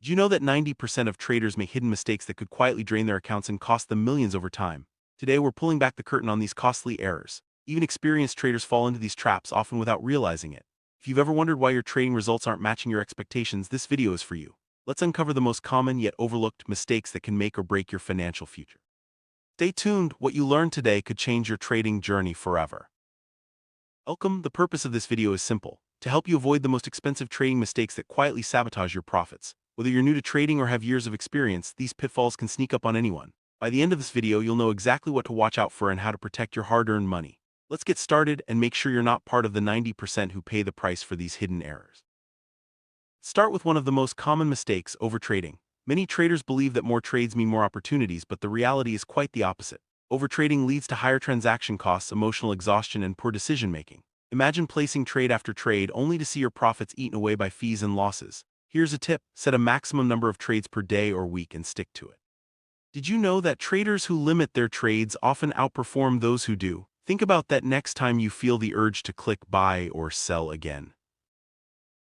Do you know that 90% of traders make hidden mistakes that could quietly drain their accounts and cost them millions over time? Today, we're pulling back the curtain on these costly errors. Even experienced traders fall into these traps, often without realizing it. If you've ever wondered why your trading results aren't matching your expectations, this video is for you. Let's uncover the most common yet overlooked mistakes that can make or break your financial future. Stay tuned, what you learn today could change your trading journey forever. Welcome, the purpose of this video is simple: to help you avoid the most expensive trading mistakes that quietly sabotage your profits. Whether you're new to trading or have years of experience, these pitfalls can sneak up on anyone. By the end of this video, you'll know exactly what to watch out for and how to protect your hard-earned money. Let's get started and make sure you're not part of the 90% who pay the price for these hidden errors. Start with one of the most common mistakes: overtrading. Many traders believe that more trades mean more opportunities, but the reality is quite the opposite. Overtrading leads to higher transaction costs, emotional exhaustion, and poor decision-making. Imagine placing trade after trade only to see your profits eaten away by fees and losses. Here's a tip: set a maximum number of trades per day or week and stick to it. Did you know that traders who limit their trades often outperform those who do? Think about that next time you feel the urge to click buy or sell again.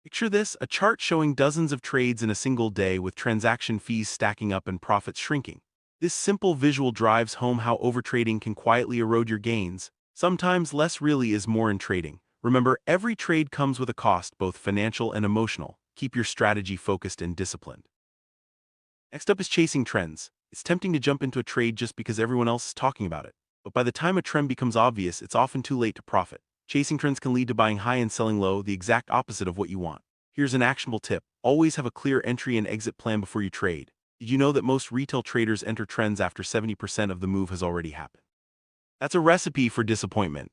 Picture this: a chart showing dozens of trades in a single day with transaction fees stacking up and profits shrinking. This simple visual drives home how overtrading can quietly erode your gains. Sometimes less really is more in trading. Remember, every trade comes with a cost, both financial and emotional. Keep your strategy focused and disciplined. Next up is chasing trends. It's tempting to jump into a trade just because everyone else is talking about it. But by the time a trend becomes obvious, it's often too late to profit. Chasing trends can lead to buying high and selling low, the exact opposite of what you want. Here's an actionable tip: always have a clear entry and exit plan before you trade. Did you know that most retail traders enter trends after 70% of the move has already happened? That's a recipe for disappointment.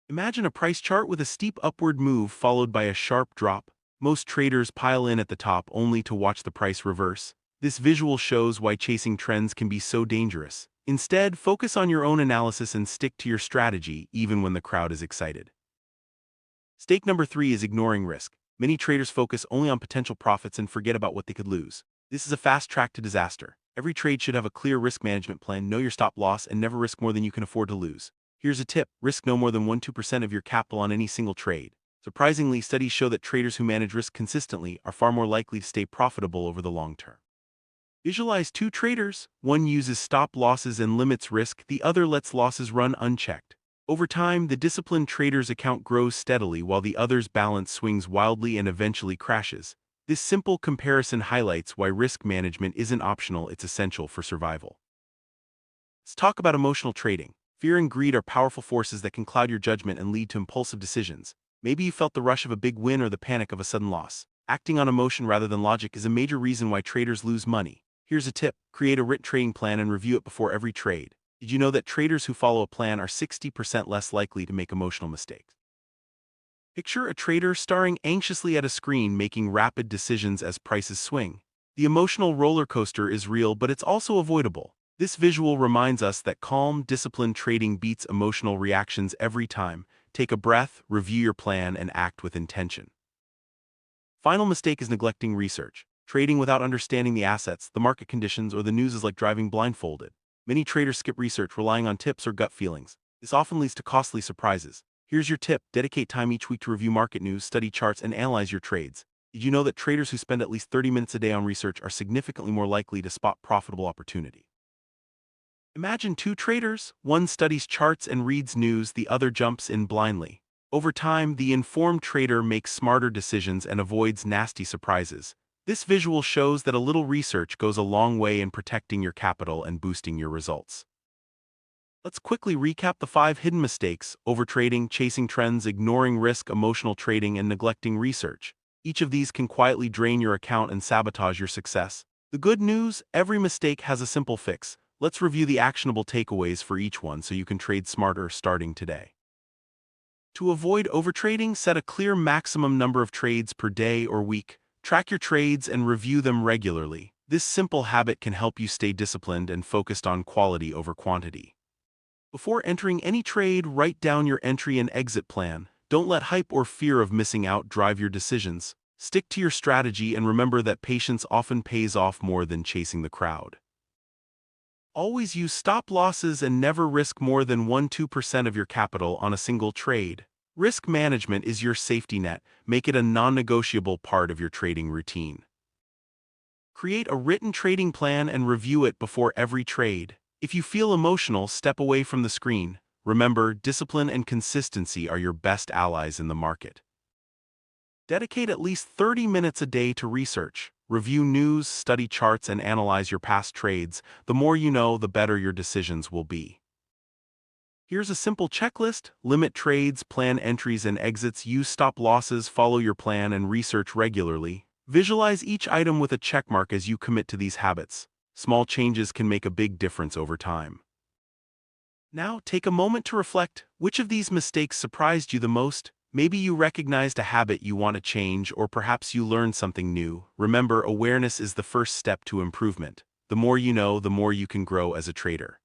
Imagine a price chart with a steep upward move followed by a sharp drop. Most traders pile in at the top only to watch the price reverse. This visual shows why chasing trends can be so dangerous. Instead, focus on your own analysis and stick to your strategy, even when the crowd is excited. Mistake number 3 is ignoring risk. Many traders focus only on potential profits and forget about what they could lose. This is a fast track to disaster. Every trade should have a clear risk management plan. Know your stop loss and never risk more than you can afford to lose. Here's a tip: risk no more than 1–2% of your capital on any single trade. Surprisingly, studies show that traders who manage risk consistently are far more likely to stay profitable over the long term. Visualize two traders: one uses stop losses and limits risk, the other lets losses run unchecked. Over time, the disciplined trader's account grows steadily while the other's balance swings wildly and eventually crashes. This simple comparison highlights why risk management isn't optional, it's essential for survival. Let's talk about emotional trading. Fear and greed are powerful forces that can cloud your judgment and lead to impulsive decisions. Maybe you felt the rush of a big win or the panic of a sudden loss. Acting on emotion rather than logic is a major reason why traders lose money. Here's a tip: create a written trading plan and review it before every trade. Did you know that traders who follow a plan are 60% less likely to make emotional mistakes? Picture a trader staring anxiously at a screen, making rapid decisions as prices swing. The emotional roller coaster is real, but it's also avoidable. This visual reminds us that calm, disciplined trading beats emotional reactions every time. Take a breath, review your plan, and act with intention. Final mistake is neglecting research. Trading without understanding the assets, the market conditions, or the news is like driving blindfolded. Many traders skip research, relying on tips or gut feelings. This often leads to costly surprises. Here's your tip: dedicate time each week to review market news, study charts, and analyze your trades. Did you know that traders who spend at least 30 minutes a day on research are significantly more likely to spot profitable opportunity? Imagine two traders: one studies charts and reads news, the other jumps in blindly. Over time, the informed trader makes smarter decisions and avoids nasty surprises. This visual shows that a little research goes a long way in protecting your capital and boosting your results. Let's quickly recap the 5 hidden mistakes: overtrading, chasing trends, ignoring risk, emotional trading, and neglecting research. Each of these can quietly drain your account and sabotage your success. The good news: every mistake has a simple fix. Let's review the actionable takeaways for each one so you can trade smarter starting today. To avoid overtrading, set a clear maximum number of trades per day or week. Track your trades and review them regularly. This simple habit can help you stay disciplined and focused on quality over quantity. Before entering any trade, write down your entry and exit plan. Don't let hype or fear of missing out drive your decisions. Stick to your strategy and remember that patience often pays off more than chasing the crowd. Always use stop losses and never risk more than 1–2% of your capital on a single trade. Risk management is your safety net. Make it a non-negotiable part of your trading routine. Create a written trading plan and review it before every trade. If you feel emotional, step away from the screen. Remember, discipline and consistency are your best allies in the market. Dedicate at least 30 minutes a day to research. Review news, study charts, and analyze your past trades. The more you know, the better your decisions will be. Here's a simple checklist: limit trades, plan entries and exits, use stop losses, follow your plan, and research regularly. Visualize each item with a checkmark as you commit to these habits. Small changes can make a big difference over time. Now, take a moment to reflect. Which of these mistakes surprised you the most? Maybe you recognized a habit you want to change, or perhaps you learned something new. Remember, awareness is the first step to improvement. The more you know, the more you can grow as a trader.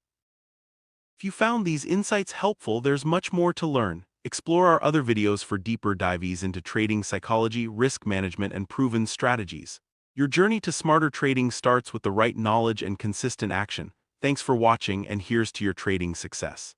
If you found these insights helpful, there's much more to learn. Explore our other videos for deeper dives into trading psychology, risk management, and proven strategies. Your journey to smarter trading starts with the right knowledge and consistent action. Thanks for watching, and here's to your trading success.